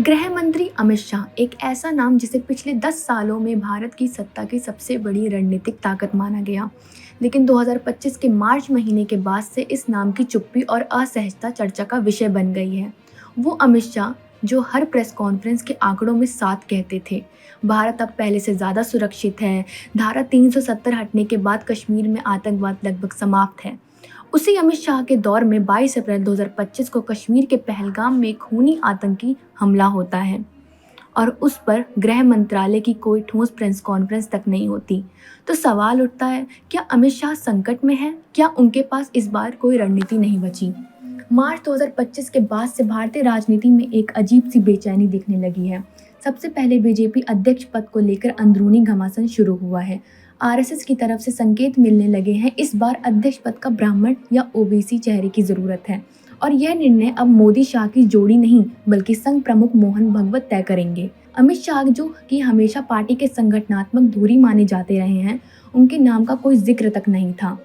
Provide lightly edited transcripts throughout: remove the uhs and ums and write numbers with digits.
गृह मंत्री अमित शाह एक ऐसा नाम जिसे पिछले 10 सालों में भारत की सत्ता की सबसे बड़ी रणनीतिक ताकत माना गया। लेकिन 2025 के मार्च महीने के बाद से इस नाम की चुप्पी और असहजता चर्चा का विषय बन गई है। वो अमित शाह जो हर प्रेस कॉन्फ्रेंस के आंकड़ों में साथ कहते थे, भारत अब पहले से ज़्यादा सुरक्षित है, धारा 370 हटने के बाद कश्मीर में आतंकवाद लगभग समाप्त है। उसी अमित शाह के दौर में 22 अप्रैल 2025 को कश्मीर के पहलगाम में खूनी आतंकी हमला होता है और उस पर गृह मंत्रालय की कोई ठोस प्रेस कॉन्फ्रेंस तक नहीं होती। तो सवाल उठता है, क्या अमित शाह संकट में हैं? क्या उनके पास इस बार कोई रणनीति नहीं बची? मार्च 2025 के बाद से भारतीय राजनीति में एक अजीब सी बेचैनी दिखने लगी है। सबसे पहले बीजेपी अध्यक्ष पद को लेकर अंदरूनी घमासान शुरू हुआ है। आरएसएस की तरफ से संकेत मिलने लगे हैं इस बार अध्यक्ष पद का ब्राह्मण या ओबीसी चेहरे की जरूरत है और यह निर्णय अब मोदी शाह की जोड़ी नहीं बल्कि संघ प्रमुख मोहन भागवत तय करेंगे। अमित शाह जो कि हमेशा पार्टी के संगठनात्मक धुरी माने जाते रहे हैं, उनके नाम का कोई जिक्र तक नहीं था।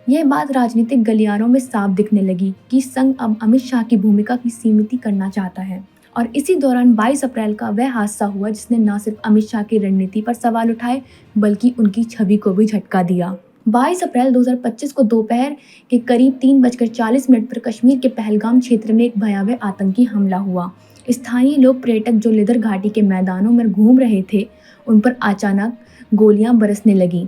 यह बात राजनीतिक गलियारों में साफ दिखने लगी कि संघ अब अमित शाह की भूमिका की सीमित करना चाहता है और इसी दौरान 22 अप्रैल का वह हादसा हुआ जिसने न सिर्फ अमित शाह की रणनीति पर सवाल उठाए बल्कि उनकी छवि को भी झटका दिया। 22 अप्रैल 2025 को दोपहर के करीब 3:40 पर कश्मीर के पहलगाम क्षेत्र में एक भयावह आतंकी हमला हुआ। स्थानीय लोग पर्यटक जो लिदर घाटी के मैदानों में घूम रहे थे, उन पर अचानक गोलियां बरसने लगी,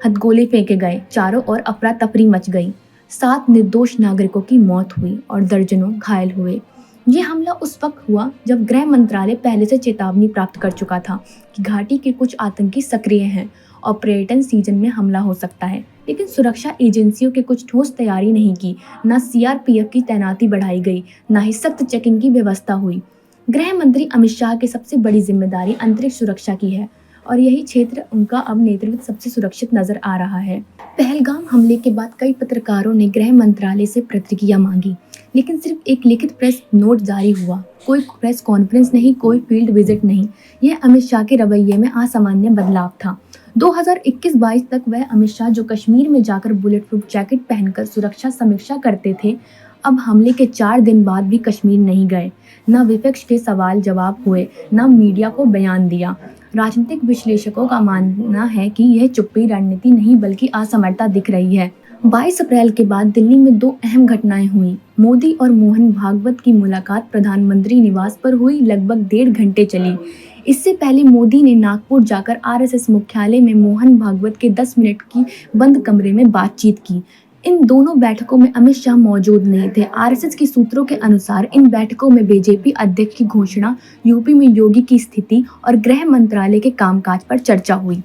हथगोले फेंके गए, चारों ओर अफरा तफरी मच गई। 7 निर्दोष नागरिकों की मौत हुई और दर्जनों घायल हुए। ये हमला उस वक्त हुआ जब गृह मंत्रालय पहले से चेतावनी प्राप्त कर चुका था कि घाटी के कुछ आतंकी सक्रिय हैं और पर्यटन सीजन में हमला हो सकता है, लेकिन सुरक्षा एजेंसियों के कुछ ठोस तैयारी नहीं की। न सीआरपीएफ की तैनाती बढ़ाई गई, न ही सख्त चेकिंग की व्यवस्था हुई। गृह मंत्री अमित शाह की सबसे बड़ी जिम्मेदारी अंतरिक्ष सुरक्षा की है और यही क्षेत्र उनका अब नेतृत्व सबसे सुरक्षित नजर आ रहा है। पहलगाम हमले के बाद कई पत्रकारों ने गृह मंत्रालय से प्रतिक्रिया मांगी, लेकिन सिर्फ एक लिखित प्रेस नोट जारी हुआ। कोई प्रेस कॉन्फ्रेंस नहीं, कोई फील्ड विजिट नहीं। यह अमित शाह के रवैये में असामान्य बदलाव था। 2021-22 तक वह अमित शाह जो कश्मीर में जाकर बुलेट प्रूफ जैकेट पहनकर सुरक्षा समीक्षा करते थे, अब हमले के 4 दिन बाद भी कश्मीर नहीं गए। न विपक्ष के सवाल जवाब हुए, न मीडिया को बयान दिया। राजनीतिक विश्लेषकों का मानना है कि यह चुप्पी रणनीति नहीं बल्कि असमर्थता दिख रही है। 22 अप्रैल के बाद दिल्ली में 2 अहम घटनाएं हुई। मोदी और मोहन भागवत की मुलाकात प्रधानमंत्री निवास पर हुई, लगभग 1.5 घंटे चली। इससे पहले मोदी ने नागपुर जाकर आरएसएस मुख्यालय में मोहन भागवत के 10 मिनट की बंद कमरे में बातचीत की। इन दोनों बैठकों में अमित शाह मौजूद नहीं थे। आरएसएस के सूत्रों के अनुसार इन बैठकों में बीजेपी अध्यक्ष की घोषणा, यूपी में योगी की स्थिति और गृह मंत्रालय के कामकाज पर चर्चा हुई।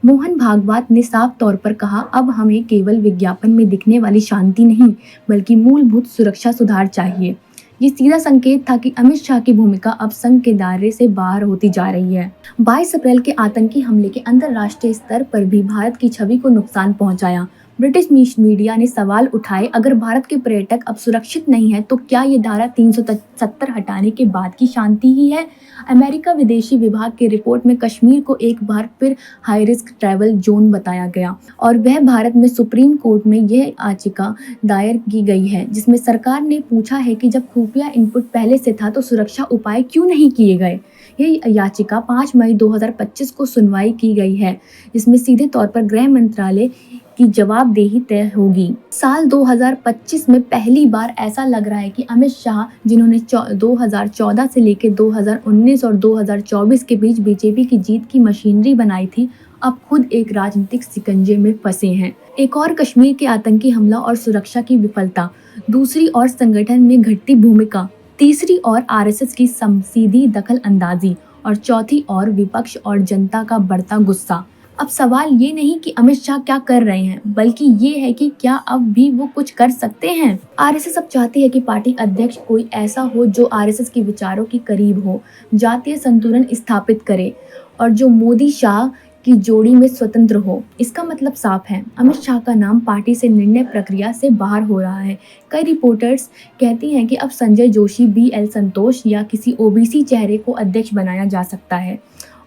मोहन भागवत ने साफ तौर पर कहा, अब हमें केवल विज्ञापन में दिखने वाली शांति नहीं बल्कि मूलभूत सुरक्षा सुधार चाहिए। ये सीधा संकेत था कि अमित शाह की भूमिका अब संघ के दायरे से बाहर होती जा रही है। 22 अप्रैल के आतंकी हमले के अंतर्राष्ट्रीय स्तर पर भी भारत की छवि को नुकसान पहुंचाया। ब्रिटिश मीडिया ने सवाल उठाए, अगर भारत के पर्यटक अब सुरक्षित नहीं है तो क्या ये धारा 370 हटाने के बाद की शांति ही है? अमेरिका विदेशी विभाग की रिपोर्ट में कश्मीर को एक बार फिर हाई रिस्क ट्रैवल जोन बताया गया और वह भारत में सुप्रीम कोर्ट में यह याचिका दायर की गई है जिसमें सरकार ने पूछा है कि जब खुफिया इनपुट पहले से था तो सुरक्षा उपाय क्यों नहीं किए गए। यह याचिका 5 मई 2025 को सुनवाई की गई है, जिसमें सीधे तौर पर गृह मंत्रालय की जवाबदेही तय होगी। साल 2025 में पहली बार ऐसा लग रहा है कि अमित शाह, जिन्होंने 2014 से लेकर 2019 और 2024 के बीच बीजेपी की जीत की मशीनरी बनाई थी, अब खुद एक राजनीतिक शिकंजे में फंसे हैं। एक और कश्मीर के आतंकी हमला और सुरक्षा की विफलता, दूसरी ओर संगठन में घटती भूमिका, तीसरी ओर आरएसएस की सीधी दखल अंदाजी और चौथी ओर विपक्ष और जनता का बढ़ता गुस्सा। अब सवाल ये नहीं कि अमित शाह क्या कर रहे हैं, बल्कि ये है कि क्या अब भी वो कुछ कर सकते हैं। आरएसएस अब चाहती है कि पार्टी अध्यक्ष कोई ऐसा हो जो आरएसएस के विचारों के करीब हो, जातीय संतुलन स्थापित करे और जो मोदी शाह की जोड़ी में स्वतंत्र हो। इसका मतलब साफ है, अमित शाह का नाम पार्टी से निर्णय प्रक्रिया से बाहर हो रहा है। कई रिपोर्टर्स कहती हैं कि अब संजय जोशी, BL संतोष या किसी ओबीसी चेहरे को अध्यक्ष बनाया जा सकता है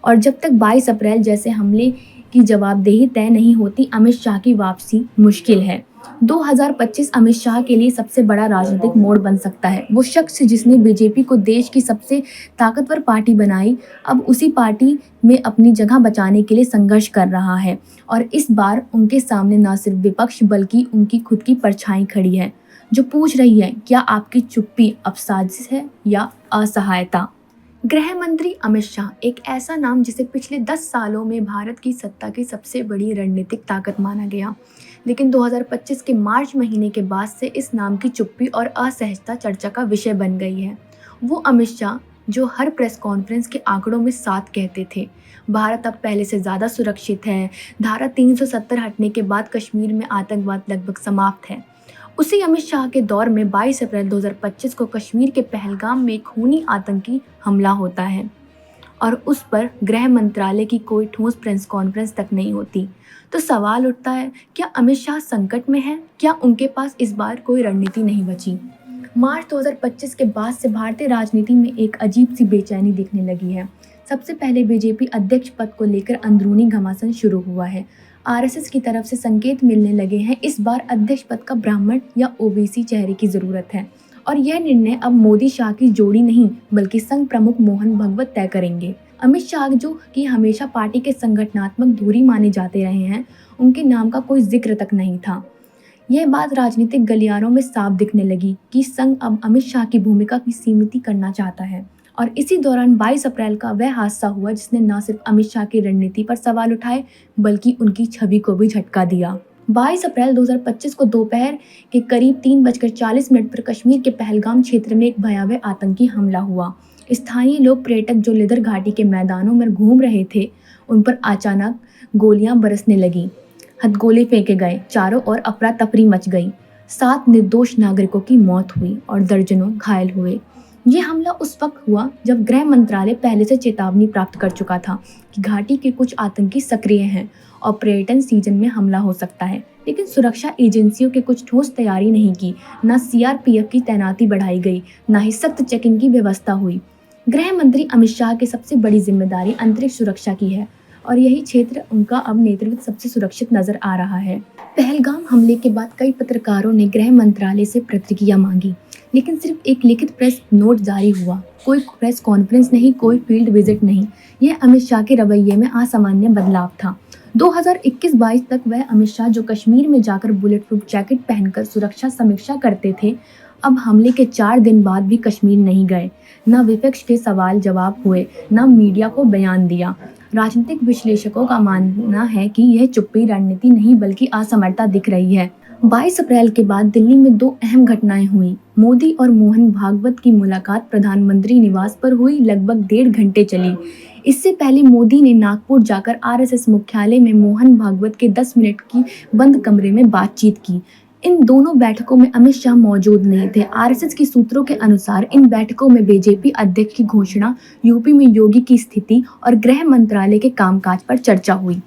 और जब तक 22 अप्रैल जैसे हमले की जवाबदेही तय नहीं होती, अमित शाह की वापसी मुश्किल है। 2025 अमित शाह के लिए सबसे बड़ा राजनीतिक मोड़ बन सकता है। वो शख्स जिसने बीजेपी को देश की सबसे ताकतवर पार्टी बनाई, अब उसी पार्टी में अपनी जगह बचाने के लिए संघर्ष कर रहा है और इस बार उनके सामने न सिर्फ विपक्ष बल्कि उनकी खुद की परछाई खड़ी है, जो पूछ रही है, क्या आपकी चुप्पी अब साजिश है या असहायता? गृह मंत्री अमित शाह एक ऐसा नाम जिसे पिछले 10 सालों में भारत की सत्ता की सबसे बड़ी रणनीतिक ताकत माना गया, लेकिन 2025 के मार्च महीने के बाद से इस नाम की चुप्पी और असहजता चर्चा का विषय बन गई है। वो अमित शाह जो हर प्रेस कॉन्फ्रेंस के आंकड़ों में साथ कहते थे, भारत अब पहले से ज़्यादा सुरक्षित है, धारा 370 हटने के बाद कश्मीर में आतंकवाद लगभग समाप्त है। उसी अमित शाह के दौर में 22 अप्रैल 2025 को कश्मीर के पहलगाम में एक खूनी आतंकी हमला होता है और उस पर गृह मंत्रालय की कोई ठोस प्रेस कॉन्फ्रेंस तक नहीं होती। तो सवाल उठता है, क्या अमित शाह संकट में हैं? क्या उनके पास इस बार कोई रणनीति नहीं बची? मार्च 2025 के बाद से भारतीय राजनीति में एक अजीब सी बेचैनी दिखने लगी है। सबसे पहले बीजेपी अध्यक्ष पद को लेकर अंदरूनी घमासान शुरू हुआ है। आरएसएस की तरफ से संकेत मिलने लगे हैं, इस बार अध्यक्ष पद का ब्राह्मण या ओबीसी चेहरे की जरूरत है और यह निर्णय अब मोदी शाह की जोड़ी नहीं बल्कि संघ प्रमुख मोहन भागवत तय करेंगे। अमित शाह जो कि हमेशा पार्टी के संगठनात्मक धुरी माने जाते रहे हैं, उनके नाम का कोई जिक्र तक नहीं था। यह बात राजनीतिक गलियारों में साफ दिखने लगी कि संघ अब अमित शाह की भूमिका की सीमित करना चाहता है और इसी दौरान 22 अप्रैल का वह हादसा हुआ जिसने न सिर्फ अमित शाह की रणनीति पर सवाल उठाए बल्कि उनकी छवि को भी झटका दिया। 22 अप्रैल 2025 को दोपहर के करीब 3:40 पर कश्मीर के पहलगाम क्षेत्र में एक भयावह आतंकी हमला हुआ। स्थानीय लोग पर्यटक जो लिदर घाटी के मैदानों में घूम रहे थे, उन पर अचानक गोलियां बरसने लगी, हथगोले फेंके गए, चारों ओर अफरा तफरी मच गई। 7 निर्दोष नागरिकों की मौत हुई और दर्जनों घायल हुए। ये हमला उस वक्त हुआ जब गृह मंत्रालय पहले से चेतावनी प्राप्त कर चुका था कि घाटी के कुछ आतंकी सक्रिय हैं और पर्यटन सीजन में हमला हो सकता है, लेकिन सुरक्षा एजेंसियों के कुछ ठोस तैयारी नहीं की। न सीआरपीएफ की तैनाती बढ़ाई गई, न ही सख्त चेकिंग की व्यवस्था हुई। गृह मंत्री अमित शाह की सबसे बड़ी जिम्मेदारी अंतरिक्ष सुरक्षा की है और यही क्षेत्र उनका अब नेतृत्व सबसे सुरक्षित नजर आ रहा है। पहलगाम हमले के बाद कई पत्रकारों ने गृह मंत्रालय से प्रतिक्रिया मांगी, लेकिन सिर्फ एक लिखित प्रेस नोट जारी हुआ। कोई प्रेस कॉन्फ्रेंस नहीं, कोई फील्ड विजिट नहीं। यह अमित शाह के रवैये में असामान्य बदलाव था। 2021-22 तक वह अमित शाह जो कश्मीर में जाकर बुलेट प्रूफ जैकेट पहनकर सुरक्षा समीक्षा करते थे, अब हमले के 4 दिन बाद भी कश्मीर नहीं गए। न विपक्ष के सवाल जवाब हुए, न मीडिया को बयान दिया। राजनीतिक विश्लेषकों का मानना है कि यह चुप्पी रणनीति नहीं बल्कि असमर्थता दिख रही है। 22 अप्रैल के बाद दिल्ली में 2 अहम घटनाएं हुई। मोदी और मोहन भागवत की मुलाकात प्रधानमंत्री निवास पर हुई, लगभग 1.5 घंटे चली। इससे पहले मोदी ने नागपुर जाकर आरएसएस मुख्यालय में मोहन भागवत के 10 मिनट की बंद कमरे में बातचीत की। इन दोनों बैठकों में अमित शाह मौजूद नहीं थे। आरएसएस के सूत्रों के अनुसार इन बैठकों में बीजेपी अध्यक्ष की घोषणा, यूपी में योगी की स्थिति और गृह मंत्रालय के कामकाज पर चर्चा हुई।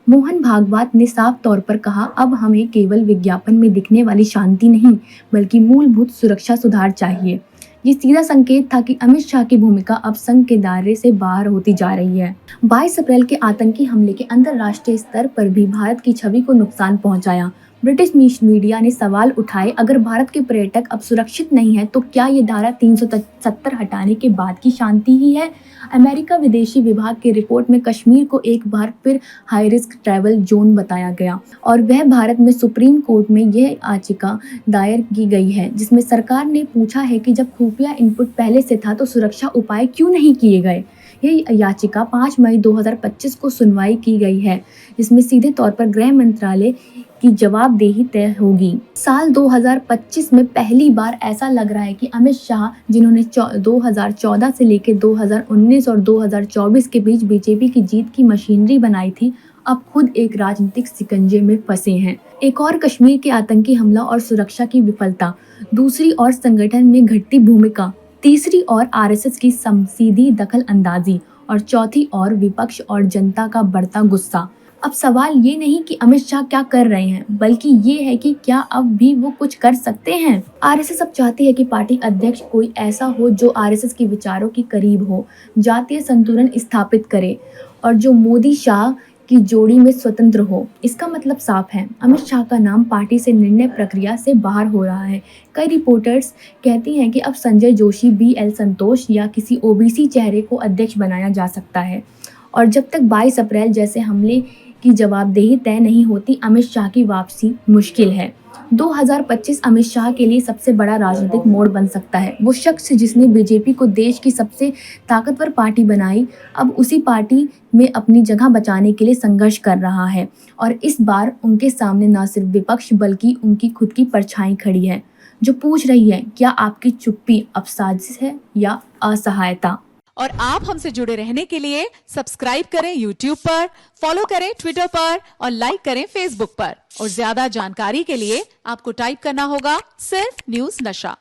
मोहन भागवत ने साफ तौर पर कहा, अब हमें केवल विज्ञापन में दिखने वाली शांति नहीं बल्कि मूलभूत सुरक्षा सुधार चाहिए। ये सीधा संकेत था कि अमित शाह की भूमिका अब संघ के दायरे से बाहर होती जा रही है। 22 अप्रैल के आतंकी हमले के अंतर्राष्ट्रीय स्तर पर भी भारत की छवि को नुकसान पहुंचाया। ब्रिटिश मीडिया ने सवाल उठाए, अगर भारत के पर्यटक अब सुरक्षित नहीं है तो क्या ये धारा 370 हटाने के बाद की शांति ही है? अमेरिका विदेशी विभाग की रिपोर्ट में कश्मीर को एक बार फिर हाई रिस्क ट्रैवल जोन बताया गया और वह भारत में सुप्रीम कोर्ट में यह याचिका दायर की गई है जिसमें सरकार ने पूछा है कि जब खुफिया इनपुट पहले से था तो सुरक्षा उपाय क्यों नहीं किए गए। यह याचिका 5 मई 2025 को सुनवाई की गई है, जिसमें सीधे तौर पर गृह मंत्रालय की जवाबदेही तय होगी। साल 2025 में पहली बार ऐसा लग रहा है कि अमित शाह, जिन्होंने 2014 से लेकर 2019 और 2024 के बीच बीजेपी की जीत की मशीनरी बनाई थी, अब खुद एक राजनीतिक शिकंजे में फंसे हैं। एक और कश्मीर के आतंकी हमला और सुरक्षा की विफलता, दूसरी ओर संगठन में घटती भूमिका, तीसरी ओर आरएसएस की सीधी दखल अंदाजी और चौथी ओर विपक्ष और जनता का बढ़ता गुस्सा। अब सवाल ये नहीं कि अमित शाह क्या कर रहे हैं, बल्कि ये है कि क्या अब भी वो कुछ कर सकते हैं। आरएसएस अब चाहती है कि पार्टी अध्यक्ष कोई ऐसा हो जो आरएसएस के विचारों के करीब हो, जातीय संतुलन स्थापित करे और जो मोदी शाह की जोड़ी में स्वतंत्र हो। इसका मतलब साफ है, अमित शाह का नाम पार्टी से निर्णय प्रक्रिया से बाहर हो रहा है। कई रिपोर्टर्स कहती हैं कि अब संजय जोशी, BL संतोष या किसी ओबीसी चेहरे को अध्यक्ष बनाया जा सकता है। और जब तक 22 अप्रैल जैसे हमले की जवाबदेही तय नहीं होती, अमित शाह की वापसी मुश्किल है। 2025 अमित शाह के लिए सबसे बड़ा राजनीतिक मोड़ बन सकता है। वो शख्स जिसने बीजेपी को देश की सबसे ताकतवर पार्टी बनाई, अब उसी पार्टी में अपनी जगह बचाने के लिए संघर्ष कर रहा है। और इस बार उनके सामने न सिर्फ विपक्ष बल्कि उनकी खुद की परछाई खड़ी है, जो पूछ रही है, क्या आपकी चुप्पी अब साजिश है या असहायता। और आप हमसे जुड़े रहने के लिए सब्सक्राइब करें YouTube पर, फॉलो करें Twitter पर और लाइक करें Facebook पर। और ज्यादा जानकारी के लिए आपको टाइप करना होगा सिर्फ न्यूज़ नशा।